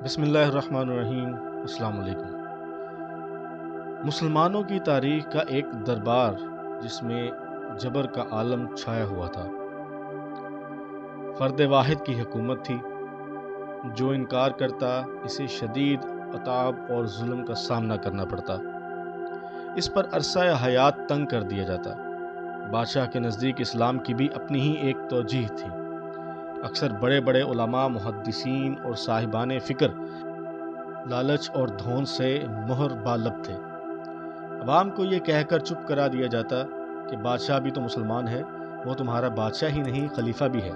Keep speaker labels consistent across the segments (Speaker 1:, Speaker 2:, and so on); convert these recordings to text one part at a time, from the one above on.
Speaker 1: بسم اللہ الرحمن الرحیم۔ السلام علیکم۔ مسلمانوں کی تاریخ کا ایک دربار جس میں جبر کا عالم چھایا ہوا تھا، فرد واحد کی حکومت تھی۔ جو انکار کرتا اسے شدید عذاب اور ظلم کا سامنا کرنا پڑتا، اس پر عرصہ حیات تنگ کر دیا جاتا۔ بادشاہ کے نزدیک اسلام کی بھی اپنی ہی ایک توجیہ تھی۔ اکثر بڑے بڑے علماء، محدثین اور صاحبان فکر لالچ اور دھون سے مہر بالب تھے۔ عوام کو یہ کہہ کر چپ کرا دیا جاتا کہ بادشاہ بھی تو مسلمان ہے، وہ تمہارا بادشاہ ہی نہیں خلیفہ بھی ہے،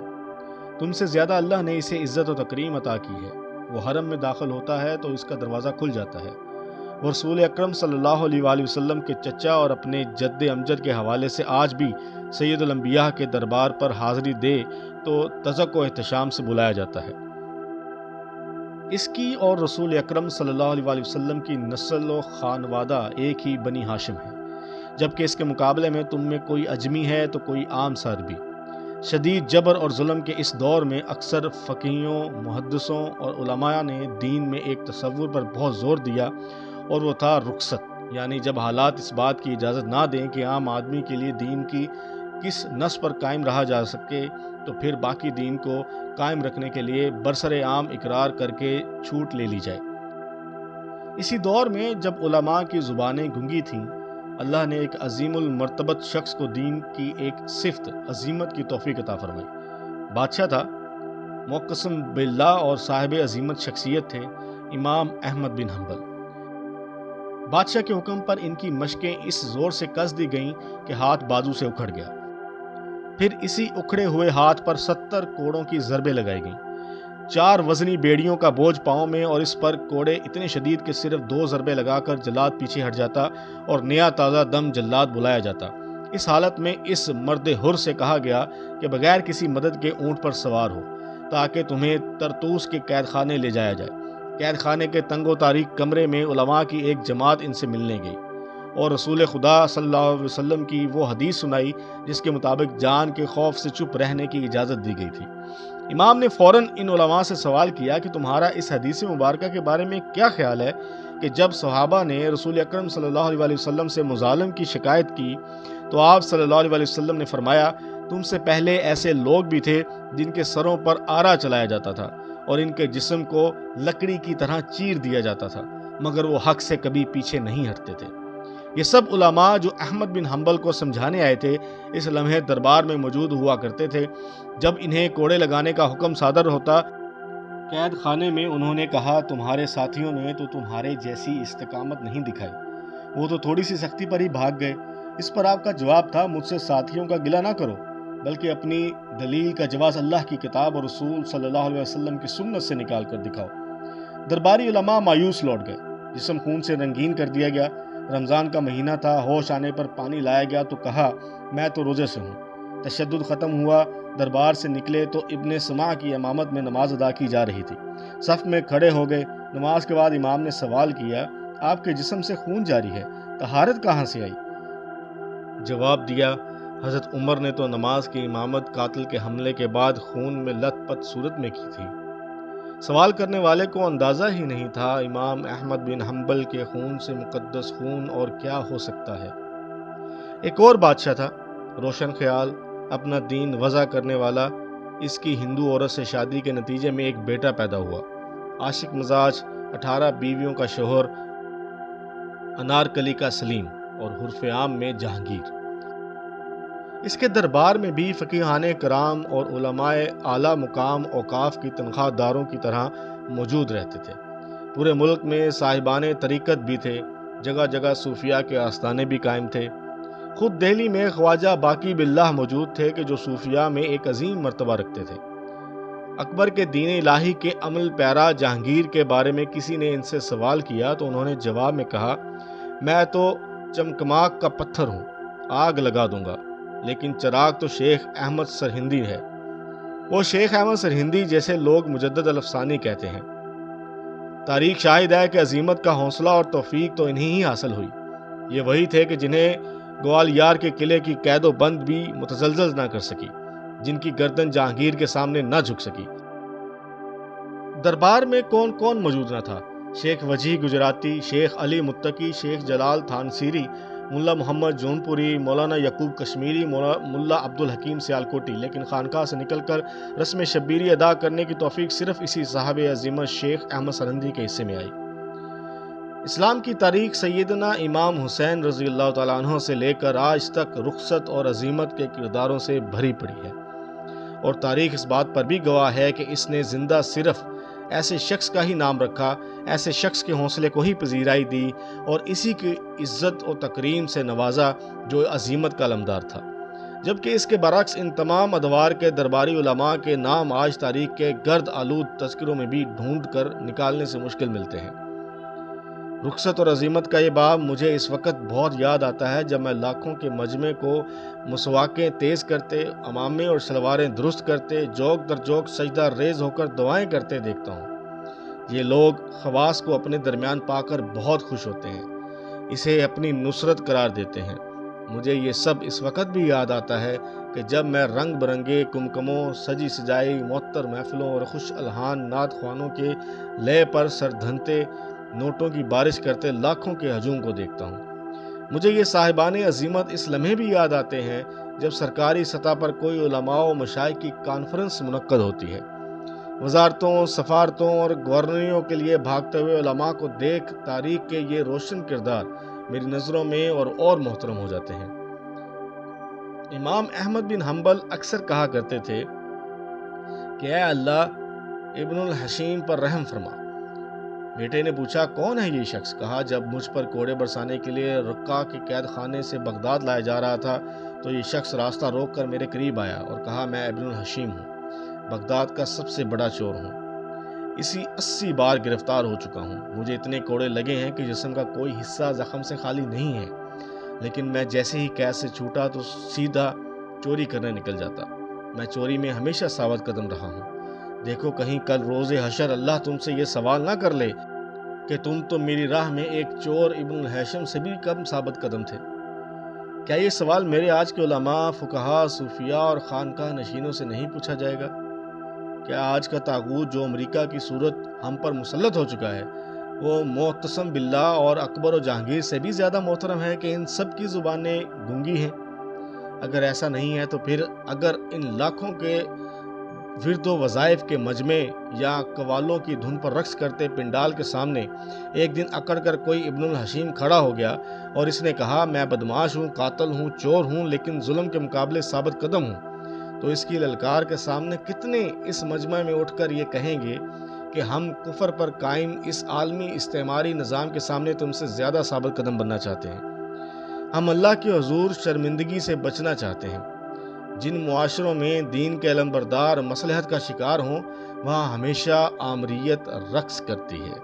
Speaker 1: تم سے زیادہ اللہ نے اسے عزت و تکریم عطا کی ہے۔ وہ حرم میں داخل ہوتا ہے تو اس کا دروازہ کھل جاتا ہے۔ وہ رسول اکرم صلی اللہ علیہ وآلہ وسلم کے چچا اور اپنے جد امجد کے حوالے سے آج بھی سید الانبیاء کے دربار پر حاضری دے تو تزک و احتشام سے بلایا جاتا ہے۔ اس کی اور رسول اکرم صلی اللہ علیہ وآلہ وسلم کی نسل و خانوادہ ایک ہی بنی ہاشم ہے، جبکہ اس کے مقابلے میں تم میں کوئی اجمی ہے تو کوئی عام سا عربی۔ شدید جبر اور ظلم کے اس دور میں اکثر فقیہوں، محدثوں اور علماء نے دین میں ایک تصور پر بہت زور دیا، اور وہ تھا رخصت، یعنی جب حالات اس بات کی اجازت نہ دیں کہ عام آدمی کے لیے دین کی کس نس پر قائم رہا جا سکے تو پھر باقی دین کو قائم رکھنے کے لیے برسر عام اقرار کر کے چھوٹ لے لی جائے۔ اسی دور میں جب علماء کی زبانیں گنگی تھیں، اللہ نے ایک عظیم المرتبت شخص کو دین کی ایک صفت عظیمت کی توفیق عطا فرمائی۔ بادشاہ تھا، مقسم باللہ اور صاحب عظیمت شخصیت تھے، امام احمد بن حنبل۔ بادشاہ کے حکم پر ان کی مشقیں اس زور سے کس دی گئیں کہ ہاتھ بازو سے اکھڑ گیا۔ پھر اسی اکھڑے ہوئے ہاتھ پر 70 کوڑوں کی ضربیں لگائی گئیں۔ 4 وزنی بیڑیوں کا بوجھ پاؤں میں، اور اس پر کوڑے اتنے شدید کہ صرف 2 ضربیں لگا کر جلاد پیچھے ہٹ جاتا اور نیا تازہ دم جلاد بلایا جاتا۔ اس حالت میں اس مرد حر سے کہا گیا کہ بغیر کسی مدد کے اونٹ پر سوار ہو تاکہ تمہیں طرطوس کے قید خانے لے جایا جائے۔ قید خانے کے تنگ و تاریک کمرے میں علماء کی ایک جماعت ان سے ملنے گئی اور رسول خدا صلی اللہ علیہ وسلم کی وہ حدیث سنائی جس کے مطابق جان کے خوف سے چپ رہنے کی اجازت دی گئی تھی۔ امام نے فوراً ان علماء سے سوال کیا کہ تمہارا اس حدیث مبارکہ کے بارے میں کیا خیال ہے کہ جب صحابہ نے رسول اکرم صلی اللہ علیہ وآلہ وسلم سے مظالم کی شکایت کی تو آپ صلی اللہ علیہ وآلہ وسلم نے فرمایا، تم سے پہلے ایسے لوگ بھی تھے جن کے سروں پر آرا چلایا جاتا تھا اور ان کے جسم کو لکڑی کی طرح چیر دیا جاتا تھا، مگر وہ حق سے کبھی پیچھے نہیں ہٹتے تھے۔ یہ سب علماء جو احمد بن حنبل کو سمجھانے آئے تھے اس لمحے دربار میں موجود ہوا کرتے تھے۔ جب انہیں کوڑے لگانے کا حکم صادر ہوتا، قید خانے میں انہوں نے کہا، تمہارے ساتھیوں نے تو تمہارے جیسی استقامت نہیں دکھائی، وہ تو تھوڑی سی سختی پر ہی بھاگ گئے۔ اس پر آپ کا جواب تھا، مجھ سے ساتھیوں کا گلہ نہ کرو، بلکہ اپنی دلیل کا جواز اللہ کی کتاب اور رسول صلی اللہ علیہ وسلم کی سنت سے نکال کر دکھاؤ۔ درباری علماء مایوس لوٹ گئے، جسم خون سے رنگین کر دیا گیا۔ رمضان کا مہینہ تھا، ہوش آنے پر پانی لایا گیا تو کہا، میں تو روزے سے ہوں۔ تشدد ختم ہوا، دربار سے نکلے تو ابن سمع کی امامت میں نماز ادا کی جا رہی تھی۔ صف میں کھڑے ہو گئے۔ نماز کے بعد امام نے سوال کیا، آپ کے جسم سے خون جاری ہے، طہارت کہاں سے آئی؟ جواب دیا، حضرت عمر نے تو نماز کی امامت قاتل کے حملے کے بعد خون میں لت پت صورت میں کی تھی۔ سوال کرنے والے کو اندازہ ہی نہیں تھا امام احمد بن حنبل کے خون سے مقدس خون اور کیا ہو سکتا ہے۔ ایک اور بادشاہ تھا، روشن خیال، اپنا دین وضع کرنے والا۔ اس کی ہندو عورت سے شادی کے نتیجے میں ایک بیٹا پیدا ہوا۔ عاشق مزاج، 18 بیویوں کا شوہر، انارکلی کا سلیم اور حرف عام میں جہانگیر۔ اس کے دربار میں بھی فقیہان کرام اور علماء اعلیٰ مقام اوقاف کی تنخواہ داروں کی طرح موجود رہتے تھے۔ پورے ملک میں صاحبان طریقت بھی تھے، جگہ جگہ صوفیاء کے آستانے بھی قائم تھے۔ خود دہلی میں خواجہ باقی باللہ موجود تھے کہ جو صوفیاء میں ایک عظیم مرتبہ رکھتے تھے۔ اکبر کے دین الہی کے عمل پیرا جہانگیر کے بارے میں کسی نے ان سے سوال کیا تو انہوں نے جواب میں کہا، میں تو چمکماک کا پتھر ہوں، آگ لگا دوں گا، لیکن چراغ تو شیخ احمد سرہندی ہے۔ وہ شیخ احمد سرہندی جیسے لوگ مجدد الافسانی کہتے ہیں۔ تاریخ شاہد ہے کہ عظیمت کا حوصلہ اور توفیق تو انہیں ہی حاصل ہوئی۔ یہ وہی تھے کہ جنہیں گوالیار کے قلعے کی قید و بند بھی متزلزل نہ کر سکی، جن کی گردن جہانگیر کے سامنے نہ جھک سکی۔ دربار میں کون کون موجود نہ تھا؟ شیخ وجیح گجراتی، شیخ علی متقی، شیخ جلال تھانسیری، ملا محمد جونپوری، مولانا یعقوب کشمیری، ملا عبدالحکیم سیالکوٹی، لیکن خانقاہ سے نکل کر رسم شبیری ادا کرنے کی توفیق صرف اسی صاحب عظیمت شیخ احمد سرہندی کے حصے میں آئی۔ اسلام کی تاریخ سیدنا امام حسین رضی اللہ تعالیٰ عنہ سے لے کر آج تک رخصت اور عظیمت کے کرداروں سے بھری پڑی ہے، اور تاریخ اس بات پر بھی گواہ ہے کہ اس نے زندہ صرف ایسے شخص کا ہی نام رکھا، ایسے شخص کے حوصلے کو ہی پذیرائی دی اور اسی کی عزت و تکریم سے نوازا جو عظیمت کا علمدار تھا، جبکہ اس کے برعکس ان تمام ادوار کے درباری علماء کے نام آج تاریخ کے گرد آلود تذکروں میں بھی ڈھونڈ کر نکالنے سے مشکل ملتے ہیں۔ رخصت اور عظیمت کا یہ باب مجھے اس وقت بہت یاد آتا ہے جب میں لاکھوں کے مجمع کو مسواکیں تیز کرتے، امامے اور شلواریں درست کرتے، جوک در جوک سجدہ ریز ہو کر دعائیں کرتے دیکھتا ہوں۔ یہ لوگ خواص کو اپنے درمیان پا کر بہت خوش ہوتے ہیں، اسے اپنی نصرت قرار دیتے ہیں۔ مجھے یہ سب اس وقت بھی یاد آتا ہے کہ جب میں رنگ برنگے کمکموں، سجی سجائی معطر محفلوں اور خوش الحان نعت خوانوں کے لے پر سردھنتے نوٹوں کی بارش کرتے لاکھوں کے ہجوم کو دیکھتا ہوں۔ مجھے یہ صاحبان عظیمت اس لمحے بھی یاد آتے ہیں جب سرکاری سطح پر کوئی علماء و مشائخ کی کانفرنس منعقد ہوتی ہے۔ وزارتوں، سفارتوں اور گورنریوں کے لیے بھاگتے ہوئے علماء کو دیکھ تاریخ کے یہ روشن کردار میری نظروں میں اور محترم ہو جاتے ہیں۔ امام احمد بن حنبل اکثر کہا کرتے تھے کہ اے اللہ ابن الحشیم پر رحم فرما۔ بیٹے نے پوچھا کون ہے یہ شخص؟ کہا جب مجھ پر کوڑے برسانے کے لیے رقہ کے قید خانے سے بغداد لایا جا رہا تھا تو یہ شخص راستہ روک کر میرے قریب آیا اور کہا میں ابن الحشیم ہوں، بغداد کا سب سے بڑا چور ہوں، 80 بار گرفتار ہو چکا ہوں، مجھے اتنے کوڑے لگے ہیں کہ جسم کا کوئی حصہ زخم سے خالی نہیں ہے، لیکن میں جیسے ہی قید سے چھوٹا تو سیدھا چوری کرنے نکل جاتا۔ میں چوری میں ہمیشہ ثابت قدم رہا ہوں۔ دیکھو کہیں کل روز حشر اللہ تم سے یہ سوال نہ کر لے کہ تم تو میری راہ میں ایک چور ابن الحشم سے بھی کم ثابت قدم تھے۔ کیا یہ سوال میرے آج کے علماء، فقہاء، صوفیاء اور خانقاہ نشینوں سے نہیں پوچھا جائے گا؟ کیا آج کا طاغوت جو امریکہ کی صورت ہم پر مسلط ہو چکا ہے وہ معتصم باللہ اور اکبر و جہانگیر سے بھی زیادہ محترم ہے کہ ان سب کی زبانیں گونگی ہیں؟ اگر ایسا نہیں ہے تو پھر اگر ان لاکھوں کے ورد و وظائف کے مجمع یا قوالوں کی دھن پر رقص کرتے پنڈال کے سامنے ایک دن اکڑ کر کوئی ابن الحشیم کھڑا ہو گیا اور اس نے کہا میں بدمعاش ہوں، قاتل ہوں، چور ہوں، لیکن ظلم کے مقابلے ثابت قدم ہوں، تو اس کی للکار کے سامنے کتنے اس مجمع میں اٹھ کر یہ کہیں گے کہ ہم کفر پر قائم اس عالمی استعماری نظام کے سامنے تم سے زیادہ ثابت قدم بننا چاہتے ہیں۔ ہم اللہ کے حضور شرمندگی سے بچنا چاہتے ہیں۔ جن معاشروں میں دین کے علمبردار مصلحت کا شکار ہوں وہاں ہمیشہ آمریت رقص کرتی ہے۔